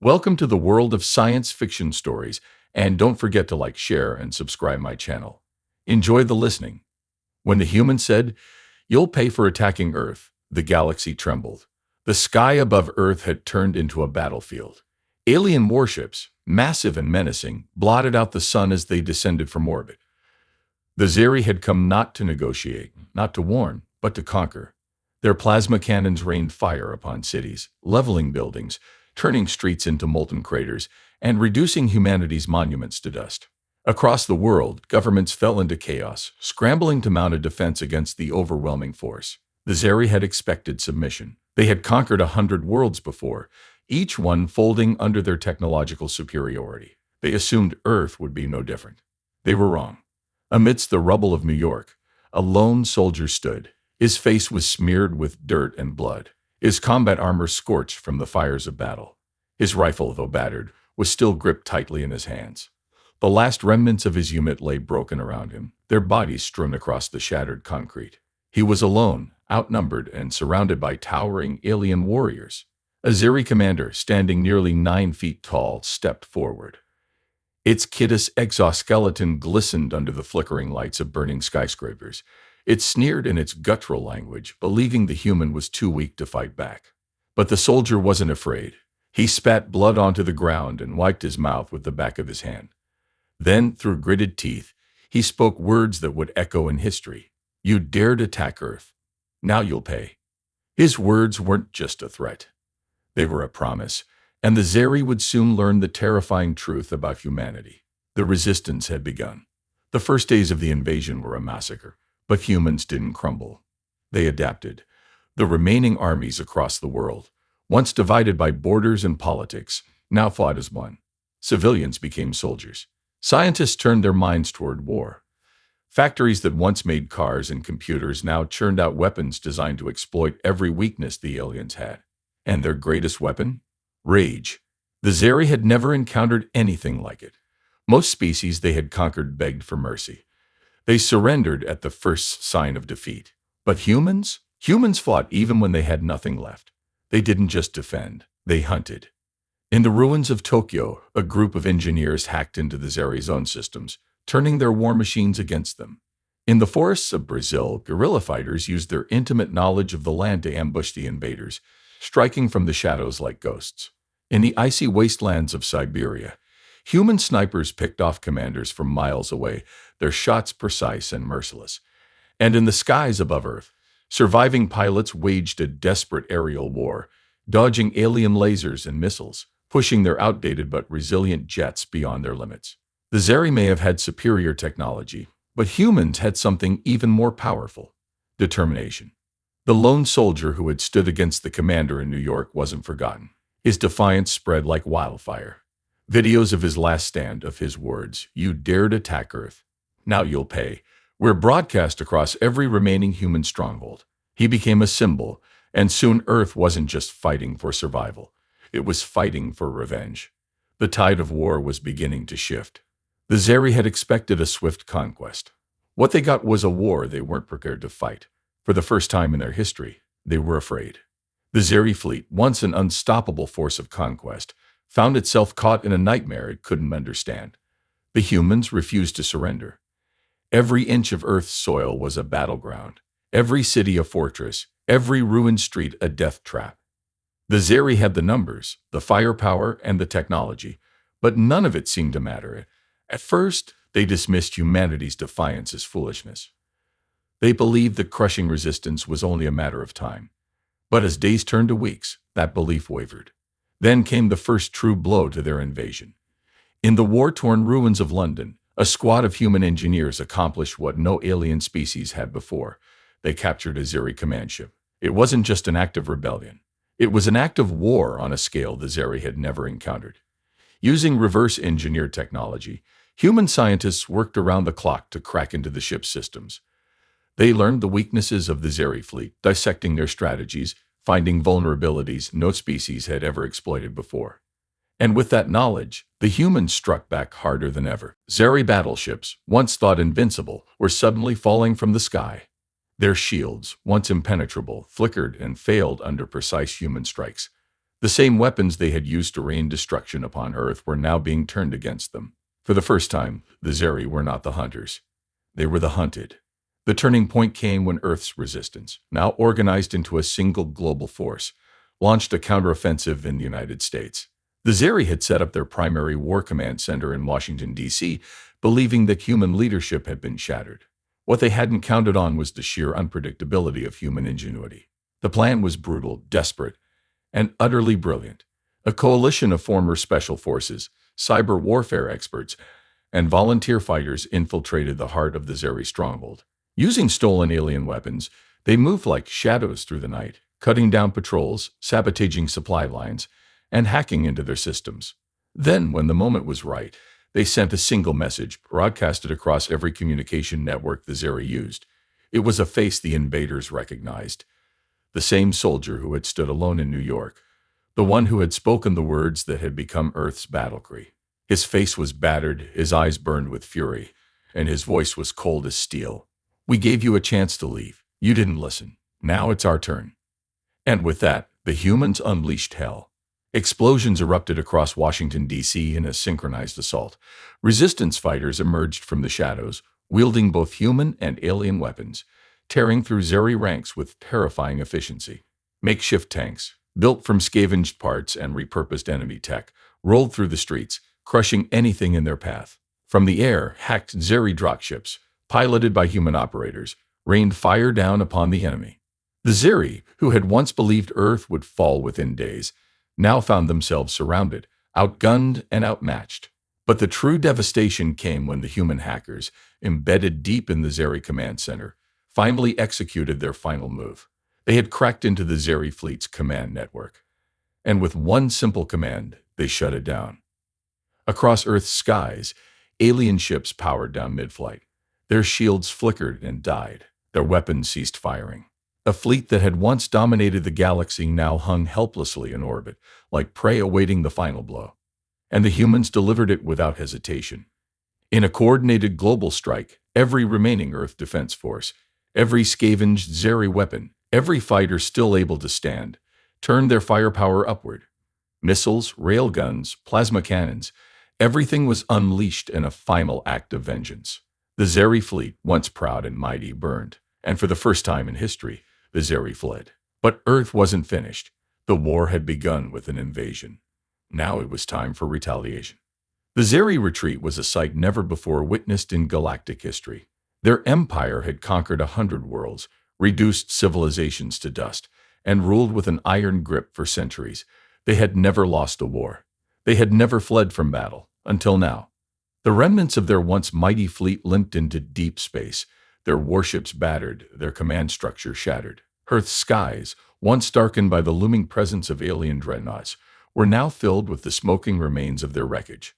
Welcome to the world of science fiction stories, and don't forget to like, share, and subscribe my channel. Enjoy the listening. When the human said, "You'll pay for attacking Earth," the galaxy trembled. The sky above Earth had turned into a battlefield. Alien warships, massive and menacing, blotted out the sun as they descended from orbit. The Zeri had come not to negotiate, not to warn, but to conquer. Their plasma cannons rained fire upon cities, leveling buildings, turning streets into molten craters, and reducing humanity's monuments to dust. Across the world, governments fell into chaos, scrambling to mount a defense against the overwhelming force. The Zeri had expected submission. They had conquered 100 worlds before, each one folding under their technological superiority. They assumed Earth would be no different. They were wrong. Amidst the rubble of New York, a lone soldier stood. His face was smeared with dirt and blood, his combat armor scorched from the fires of battle. His rifle, though battered, was still gripped tightly in his hands. The last remnants of his unit lay broken around him, their bodies strewn across the shattered concrete. He was alone, outnumbered, and surrounded by towering alien warriors. A Zeri commander, standing nearly 9 feet tall, stepped forward. Its kitous exoskeleton glistened under the flickering lights of burning skyscrapers. It sneered in its guttural language, believing the human was too weak to fight back. But the soldier wasn't afraid. He spat blood onto the ground and wiped his mouth with the back of his hand. Then, through gritted teeth, he spoke words that would echo in history. "You dared attack Earth. Now you'll pay." His words weren't just a threat. They were a promise, and the Zeri would soon learn the terrifying truth about humanity. The resistance had begun. The first days of the invasion were a massacre, but humans didn't crumble. They adapted. The remaining armies across the world, once divided by borders and politics, now fought as one. Civilians became soldiers. Scientists turned their minds toward war. Factories that once made cars and computers now churned out weapons designed to exploit every weakness the aliens had. And their greatest weapon? Rage. The Zeri had never encountered anything like it. Most species they had conquered begged for mercy. They surrendered at the first sign of defeat. But humans? Humans fought even when they had nothing left. They didn't just defend, they hunted. In the ruins of Tokyo, a group of engineers hacked into the Zeri's own systems, turning their war machines against them. In the forests of Brazil, guerrilla fighters used their intimate knowledge of the land to ambush the invaders, striking from the shadows like ghosts. In the icy wastelands of Siberia, human snipers picked off commanders from miles away, their shots precise and merciless. And in the skies above Earth, surviving pilots waged a desperate aerial war, dodging alien lasers and missiles, pushing their outdated but resilient jets beyond their limits. The Zeri may have had superior technology, but humans had something even more powerful: determination. The lone soldier who had stood against the commander in New York wasn't forgotten. His defiance spread like wildfire. Videos of his last stand, of his words, "You dared attack Earth. Now you'll pay," were broadcast across every remaining human stronghold. He became a symbol, and soon Earth wasn't just fighting for survival. It was fighting for revenge. The tide of war was beginning to shift. The Zeri had expected a swift conquest. What they got was a war they weren't prepared to fight. For the first time in their history, they were afraid. The Zeri fleet, once an unstoppable force of conquest, found itself caught in a nightmare it couldn't understand. The humans refused to surrender. Every inch of Earth's soil was a battleground, every city a fortress, every ruined street a death trap. The Zeri had the numbers, the firepower, and the technology, but none of it seemed to matter. At first, they dismissed humanity's defiance as foolishness. They believed that crushing resistance was only a matter of time. But as days turned to weeks, that belief wavered. Then came the first true blow to their invasion. In the war-torn ruins of London, a squad of human engineers accomplished what no alien species had before. They captured a Zeri command ship. It wasn't just an act of rebellion. It was an act of war on a scale the Zeri had never encountered. Using reverse-engineered technology, human scientists worked around the clock to crack into the ship's systems. They learned the weaknesses of the Zeri fleet, dissecting their strategies, finding vulnerabilities no species had ever exploited before. And with that knowledge, the humans struck back harder than ever. Zeri battleships, once thought invincible, were suddenly falling from the sky. Their shields, once impenetrable, flickered and failed under precise human strikes. The same weapons they had used to rain destruction upon Earth were now being turned against them. For the first time, the Zeri were not the hunters. They were the hunted. The turning point came when Earth's resistance, now organized into a single global force, launched a counteroffensive in the United States. The Zeri had set up their primary war command center in Washington, D.C., believing that human leadership had been shattered. What they hadn't counted on was the sheer unpredictability of human ingenuity. The plan was brutal, desperate, and utterly brilliant. A coalition of former special forces, cyber warfare experts, and volunteer fighters infiltrated the heart of the Zeri stronghold. Using stolen alien weapons, they moved like shadows through the night, cutting down patrols, sabotaging supply lines, and hacking into their systems. Then, when the moment was right, they sent a single message, broadcasted across every communication network the Zeri used. It was a face the invaders recognized. The same soldier who had stood alone in New York, the one who had spoken the words that had become Earth's battle cry. His face was battered, his eyes burned with fury, and his voice was cold as steel. "We gave you a chance to leave. You didn't listen. Now it's our turn." And with that, the humans unleashed hell. Explosions erupted across Washington, D.C. in a synchronized assault. Resistance fighters emerged from the shadows, wielding both human and alien weapons, tearing through Zeri ranks with terrifying efficiency. Makeshift tanks, built from scavenged parts and repurposed enemy tech, rolled through the streets, crushing anything in their path. From the air, hacked Zeri dropships, piloted by human operators, rained fire down upon the enemy. The Zeri, who had once believed Earth would fall within days, now found themselves surrounded, outgunned and outmatched. But the true devastation came when the human hackers, embedded deep in the Zeri command center, finally executed their final move. They had cracked into the Zeri fleet's command network, and with one simple command, they shut it down. Across Earth's skies, alien ships powered down mid-flight. Their shields flickered and died. Their weapons ceased firing. A fleet that had once dominated the galaxy now hung helplessly in orbit, like prey awaiting the final blow. And the humans delivered it without hesitation. In a coordinated global strike, every remaining Earth defense force, every scavenged Zeri weapon, every fighter still able to stand, turned their firepower upward. Missiles, railguns, plasma cannons, everything was unleashed in a final act of vengeance. The Zeri fleet, once proud and mighty, burned, and for the first time in history, the Zeri fled. But Earth wasn't finished. The war had begun with an invasion. Now it was time for retaliation. The Zeri retreat was a sight never before witnessed in galactic history. Their empire had conquered 100 worlds, reduced civilizations to dust, and ruled with an iron grip for centuries. They had never lost a war. They had never fled from battle, until now. The remnants of their once mighty fleet limped into deep space, their warships battered, their command structure shattered. Earth's skies, once darkened by the looming presence of alien dreadnoughts, were now filled with the smoking remains of their wreckage.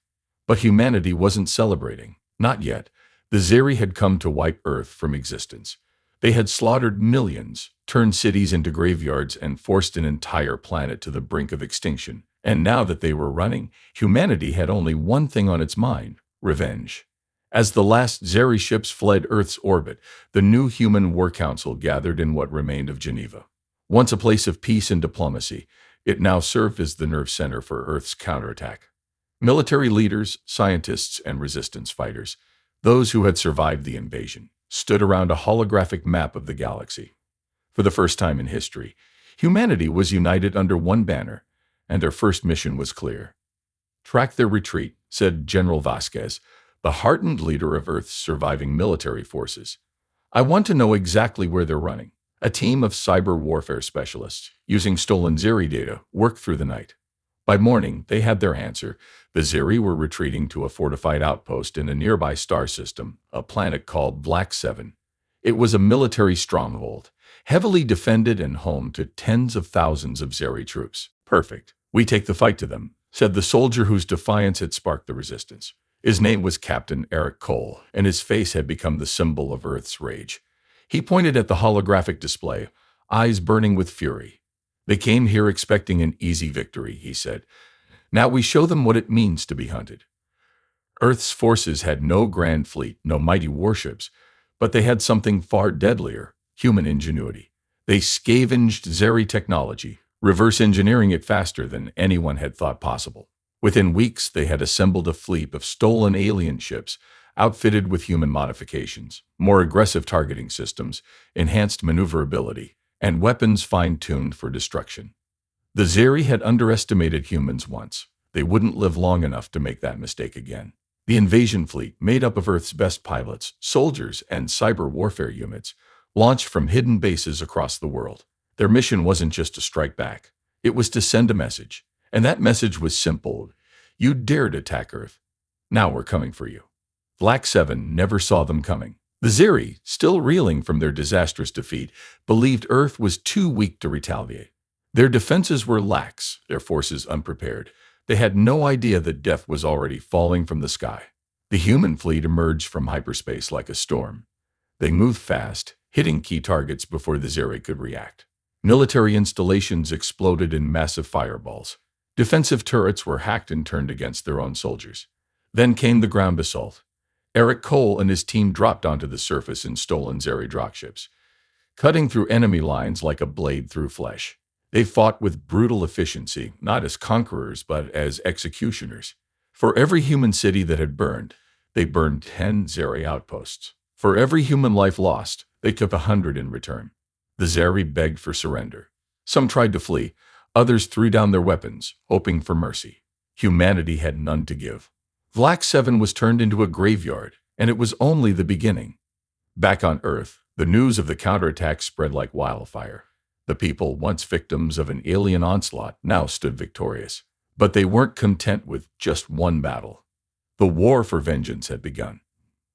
But humanity wasn't celebrating. Not yet. The Zeri had come to wipe Earth from existence. They had slaughtered millions, turned cities into graveyards, and forced an entire planet to the brink of extinction. And now that they were running, humanity had only one thing on its mind: revenge. As the last Zeri ships fled Earth's orbit, the new Human War Council gathered in what remained of Geneva. Once a place of peace and diplomacy, it now served as the nerve center for Earth's counterattack. Military leaders, scientists, and resistance fighters, those who had survived the invasion, stood around a holographic map of the galaxy. For the first time in history, humanity was united under one banner, and their first mission was clear. "Track their retreat," said General Vasquez, the hardened leader of Earth's surviving military forces. "I want to know exactly where they're running." A team of cyber warfare specialists, using stolen Zeri data, worked through the night. By morning, they had their answer. The Zeri were retreating to a fortified outpost in a nearby star system, a planet called Black 7. It was a military stronghold, heavily defended and home to tens of thousands of Zeri troops. "Perfect. We take the fight to them," said the soldier whose defiance had sparked the resistance. His name was Captain Eric Cole, and his face had become the symbol of Earth's rage. He pointed at the holographic display, eyes burning with fury. "They came here expecting an easy victory," he said. "Now we show them what it means to be hunted." Earth's forces had no grand fleet, no mighty warships, but they had something far deadlier: human ingenuity. They scavenged Zeri technology, reverse engineering it faster than anyone had thought possible. Within weeks, they had assembled a fleet of stolen alien ships, outfitted with human modifications, more aggressive targeting systems, enhanced maneuverability, and weapons fine-tuned for destruction. The Zeri had underestimated humans once. They wouldn't live long enough to make that mistake again. The invasion fleet, made up of Earth's best pilots, soldiers, and cyber warfare units, launched from hidden bases across the world. Their mission wasn't just to strike back. It was to send a message. And that message was simple. You dared attack Earth. Now we're coming for you. Black 7 never saw them coming. The Zeri, still reeling from their disastrous defeat, believed Earth was too weak to retaliate. Their defenses were lax, their forces unprepared. They had no idea that death was already falling from the sky. The human fleet emerged from hyperspace like a storm. They moved fast, hitting key targets before the Zeri could react. Military installations exploded in massive fireballs. Defensive turrets were hacked and turned against their own soldiers. Then came the ground assault. Eric Cole and his team dropped onto the surface in stolen Zeri dropships, cutting through enemy lines like a blade through flesh. They fought with brutal efficiency, not as conquerors, but as executioners. For every human city that had burned, they burned 10 Zeri outposts. For every human life lost, they took 100 in return. The Zeri begged for surrender. Some tried to flee, others threw down their weapons, hoping for mercy. Humanity had none to give. Black 7 was turned into a graveyard, and it was only the beginning. Back on Earth, the news of the counterattack spread like wildfire. The people, once victims of an alien onslaught, now stood victorious. But they weren't content with just one battle. The war for vengeance had begun.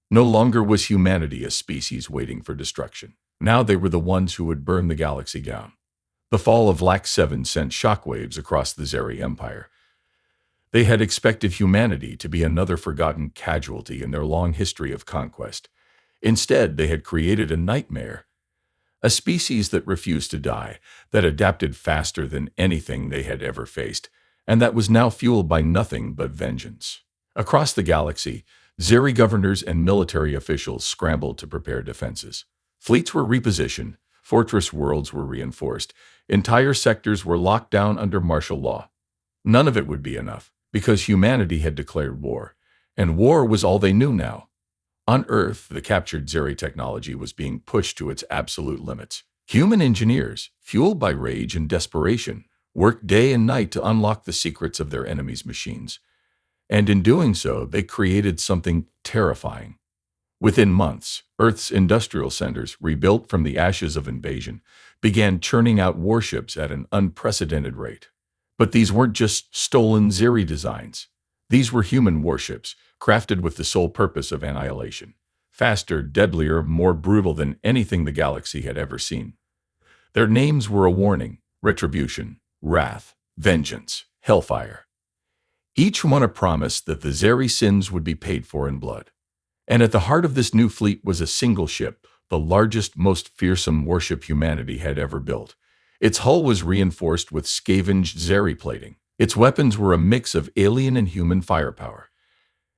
No longer was humanity a species waiting for destruction. Now they were the ones who would burn the galaxy down. The fall of Black 7 sent shockwaves across the Zeri Empire. They had expected humanity to be another forgotten casualty in their long history of conquest. Instead, they had created a nightmare. A species that refused to die, that adapted faster than anything they had ever faced, and that was now fueled by nothing but vengeance. Across the galaxy, Zeri governors and military officials scrambled to prepare defenses. Fleets were repositioned, fortress worlds were reinforced, entire sectors were locked down under martial law. None of it would be enough, because humanity had declared war, and war was all they knew now. On Earth, the captured Zeri technology was being pushed to its absolute limits. Human engineers, fueled by rage and desperation, worked day and night to unlock the secrets of their enemies' machines. And in doing so, they created something terrifying. Within months, Earth's industrial centers, rebuilt from the ashes of invasion, began churning out warships at an unprecedented rate. But these weren't just stolen Zeri designs. These were human warships, crafted with the sole purpose of annihilation. Faster, deadlier, more brutal than anything the galaxy had ever seen. Their names were a warning: retribution, wrath, vengeance, hellfire. Each one a promise that the Zeri sins would be paid for in blood. And at the heart of this new fleet was a single ship, the largest, most fearsome warship humanity had ever built. Its hull was reinforced with scavenged Zeri plating. Its weapons were a mix of alien and human firepower.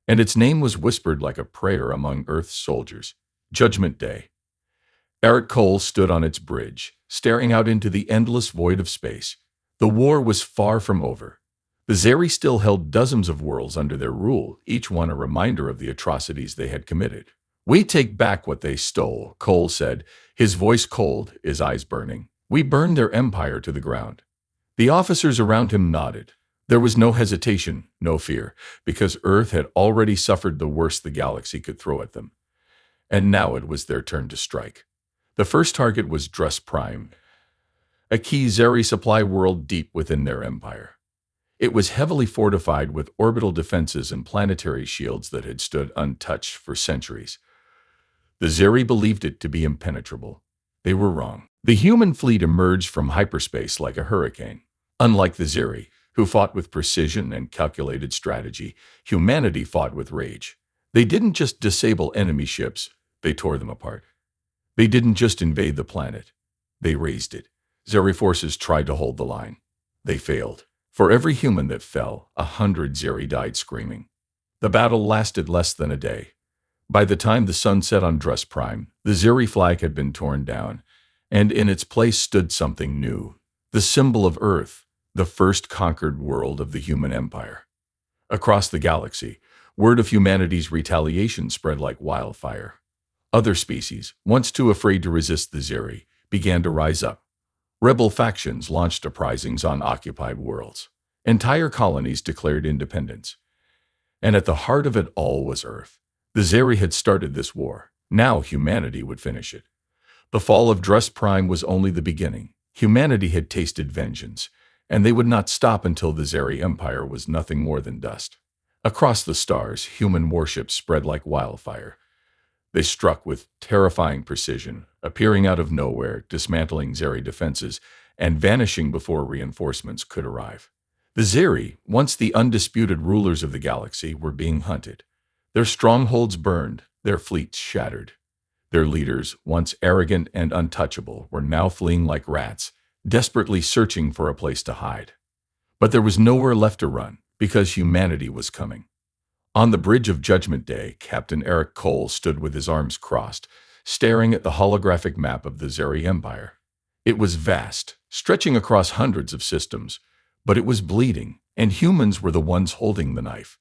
And its name was whispered like a prayer among Earth's soldiers: Judgment Day. Eric Cole stood on its bridge, staring out into the endless void of space. The war was far from over. The Zeri still held dozens of worlds under their rule, each one a reminder of the atrocities they had committed. "We take back what they stole," Cole said, his voice cold, his eyes burning. "We burned their empire to the ground." The officers around him nodded. There was no hesitation, no fear, because Earth had already suffered the worst the galaxy could throw at them. And now it was their turn to strike. The first target was Drus Prime, a key Zeri supply world deep within their empire. It was heavily fortified with orbital defenses and planetary shields that had stood untouched for centuries. The Zeri believed it to be impenetrable. They were wrong. The human fleet emerged from hyperspace like a hurricane. Unlike the Zeri, who fought with precision and calculated strategy, humanity fought with rage. They didn't just disable enemy ships, they tore them apart. They didn't just invade the planet, they razed it. Zeri forces tried to hold the line. They failed. For every human that fell, 100 Zeri died screaming. The battle lasted less than a day. By the time the sun set on Drus Prime, the Zeri flag had been torn down, and in its place stood something new: the symbol of Earth, the first conquered world of the human empire. Across the galaxy, word of humanity's retaliation spread like wildfire. Other species, once too afraid to resist the Zeri, began to rise up. Rebel factions launched uprisings on occupied worlds. Entire colonies declared independence. And at the heart of it all was Earth. The Zeri had started this war. Now humanity would finish it. The fall of Drus Prime was only the beginning. Humanity had tasted vengeance, and they would not stop until the Zeri Empire was nothing more than dust. Across the stars, human warships spread like wildfire. They struck with terrifying precision, appearing out of nowhere, dismantling Zeri defenses, and vanishing before reinforcements could arrive. The Zeri, once the undisputed rulers of the galaxy, were being hunted. Their strongholds burned, their fleets shattered. Their leaders, once arrogant and untouchable, were now fleeing like rats, desperately searching for a place to hide. But there was nowhere left to run, because humanity was coming. On the bridge of Judgment Day, Captain Eric Cole stood with his arms crossed, staring at the holographic map of the Zeri Empire. It was vast, stretching across hundreds of systems, but it was bleeding, and humans were the ones holding the knife.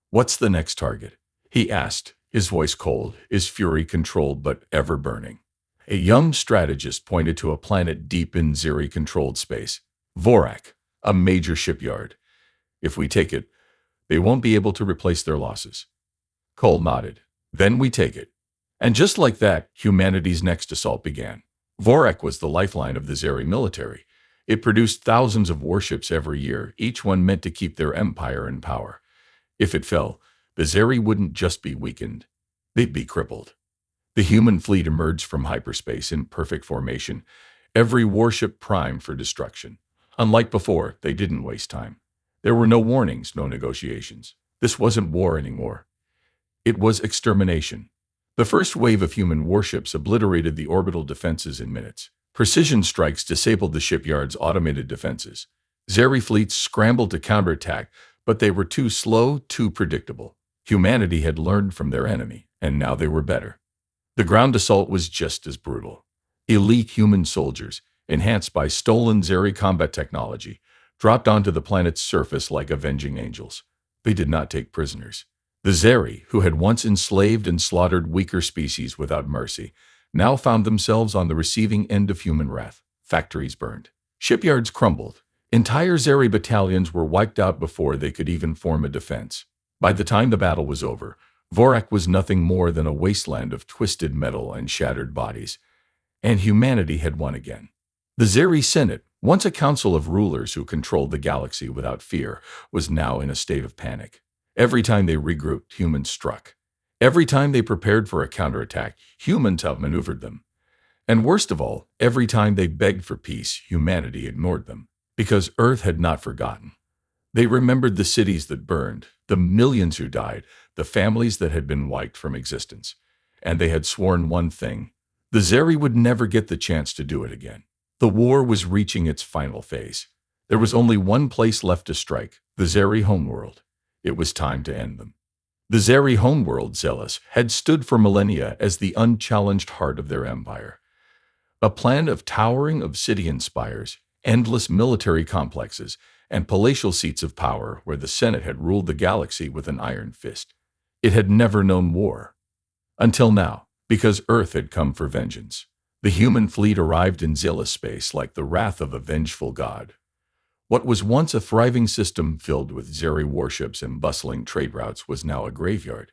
"What's the next target?" he asked, his voice cold, his fury controlled but ever burning. A young strategist pointed to a planet deep in Zeri-controlled space. Vorak, a major shipyard. "If we take it, they won't be able to replace their losses." Cole nodded. "Then we take it." And just like that, humanity's next assault began. Vorak was the lifeline of the Zeri military. It produced thousands of warships every year, each one meant to keep their empire in power. If it fell, the Zeri wouldn't just be weakened, they'd be crippled. The human fleet emerged from hyperspace in perfect formation, every warship primed for destruction. Unlike before, they didn't waste time. There were no warnings, no negotiations. This wasn't war anymore. It was extermination. The first wave of human warships obliterated the orbital defenses in minutes. Precision strikes disabled the shipyard's automated defenses. Zeri fleets scrambled to counterattack, but they were too slow, too predictable. Humanity had learned from their enemy, and now they were better. The ground assault was just as brutal. Elite human soldiers, enhanced by stolen Zeri combat technology, dropped onto the planet's surface like avenging angels. They did not take prisoners. The Zeri, who had once enslaved and slaughtered weaker species without mercy, now found themselves on the receiving end of human wrath. Factories burned. Shipyards crumbled. Entire Zeri battalions were wiped out before they could even form a defense. By the time the battle was over, Vorak was nothing more than a wasteland of twisted metal and shattered bodies. And humanity had won again. The Zeri Senate, once a council of rulers who controlled the galaxy without fear, was now in a state of panic. Every time they regrouped, humans struck. Every time they prepared for a counterattack, humans outmaneuvered them. And worst of all, every time they begged for peace, humanity ignored them. Because Earth had not forgotten. They remembered the cities that burned, the millions who died, the families that had been wiped from existence. And they had sworn one thing: the Zeri would never get the chance to do it again. The war was reaching its final phase. There was only one place left to strike, the Zeri homeworld. It was time to end them. The Zeri homeworld, Zealous, had stood for millennia as the unchallenged heart of their empire. A plan of towering obsidian spires, endless military complexes, and palatial seats of power where the Senate had ruled the galaxy with an iron fist. It had never known war. Until now, because Earth had come for vengeance. The human fleet arrived in Zealous space like the wrath of a vengeful god. What was once a thriving system filled with Zeri warships and bustling trade routes was now a graveyard.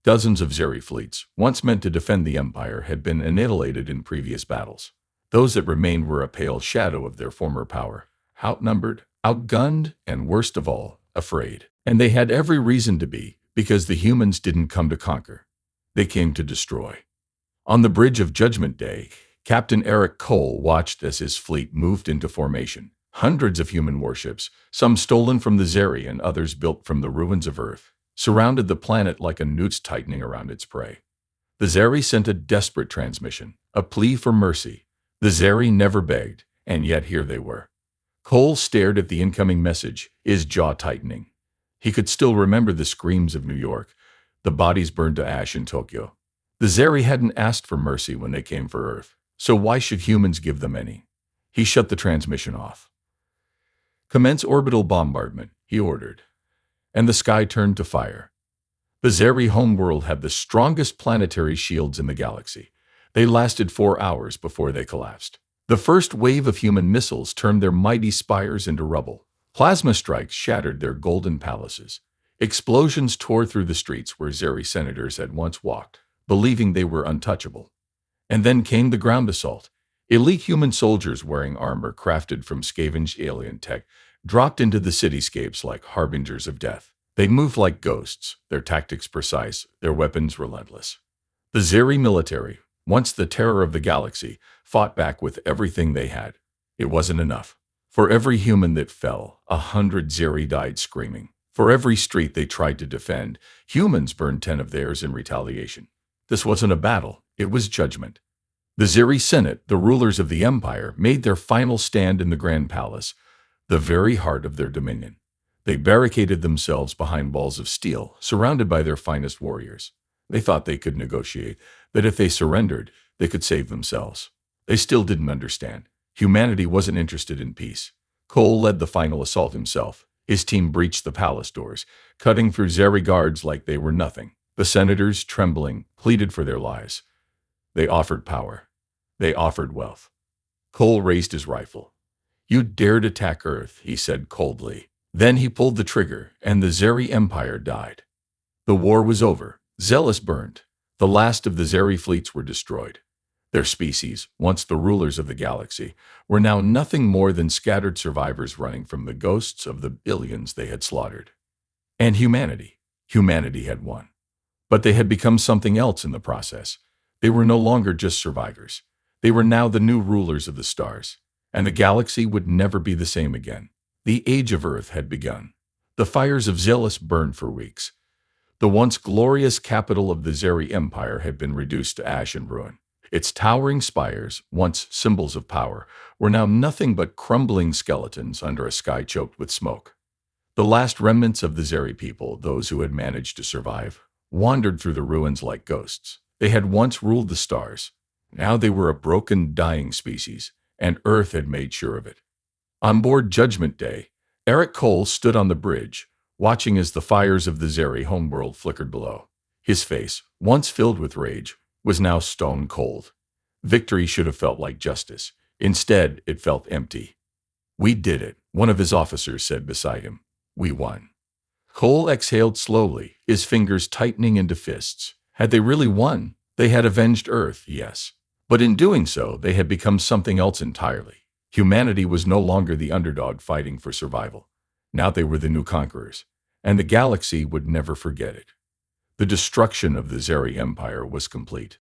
Dozens of Zeri fleets, once meant to defend the Empire, had been annihilated in previous battles. Those that remained were a pale shadow of their former power, outnumbered, outgunned, and worst of all, afraid. And they had every reason to be, because the humans didn't come to conquer. They came to destroy. On the bridge of Judgment Day, Captain Eric Cole watched as his fleet moved into formation. Hundreds of human warships, some stolen from the Zeri and others built from the ruins of Earth, surrounded the planet like a noose tightening around its prey. The Zeri sent a desperate transmission, a plea for mercy. The Zeri never begged, and yet here they were. Cole stared at the incoming message, his jaw tightening. He could still remember the screams of New York, the bodies burned to ash in Tokyo. The Zeri hadn't asked for mercy when they came for Earth, so why should humans give them any? He shut the transmission off. "Commence orbital bombardment," he ordered, and the sky turned to fire. The Zeri homeworld had the strongest planetary shields in the galaxy. They lasted 4 hours before they collapsed. The first wave of human missiles turned their mighty spires into rubble. Plasma strikes shattered their golden palaces. Explosions tore through the streets where Zeri senators had once walked, believing they were untouchable. And then came the ground assault. Elite human soldiers wearing armor crafted from scavenged alien tech dropped into the cityscapes like harbingers of death. They moved like ghosts, their tactics precise, their weapons relentless. The Zeri military, once the terror of the galaxy, fought back with everything they had. It wasn't enough. For every human that fell, 100 Zeri died screaming. For every street they tried to defend, humans burned 10 of theirs in retaliation. This wasn't a battle, it was judgment. The Zeri Senate, the rulers of the Empire, made their final stand in the Grand Palace, the very heart of their dominion. They barricaded themselves behind walls of steel, surrounded by their finest warriors. They thought they could negotiate, that if they surrendered, they could save themselves. They still didn't understand. Humanity wasn't interested in peace. Cole led the final assault himself. His team breached the palace doors, cutting through Zeri guards like they were nothing. The senators, trembling, pleaded for their lives. They offered power. They offered wealth. Cole raised his rifle. "You dared attack Earth," he said coldly. Then he pulled the trigger, and the Zeri Empire died. The war was over. Zealous burned. The last of the Zeri fleets were destroyed. Their species, once the rulers of the galaxy, were now nothing more than scattered survivors running from the ghosts of the billions they had slaughtered. And humanity had won. But they had become something else in the process. They were no longer just survivors. They were now the new rulers of the stars. And the galaxy would never be the same again. The age of Earth had begun. The fires of Zealous burned for weeks. The once glorious capital of the Zeri Empire had been reduced to ash and ruin. Its towering spires, once symbols of power, were now nothing but crumbling skeletons under a sky choked with smoke. The last remnants of the Zeri people, those who had managed to survive, wandered through the ruins like ghosts. They had once ruled the stars. Now they were a broken, dying species, and Earth had made sure of it. On board Judgment Day, Eric Cole stood on the bridge, watching as the fires of the Zeri homeworld flickered below. His face, once filled with rage, was now stone cold. Victory should have felt like justice. Instead, it felt empty. "We did it," one of his officers said beside him. "We won." Cole exhaled slowly, his fingers tightening into fists. Had they really won? They had avenged Earth, yes. But in doing so, they had become something else entirely. Humanity was no longer the underdog fighting for survival. Now they were the new conquerors, and the galaxy would never forget it. The destruction of the Zeri Empire was complete.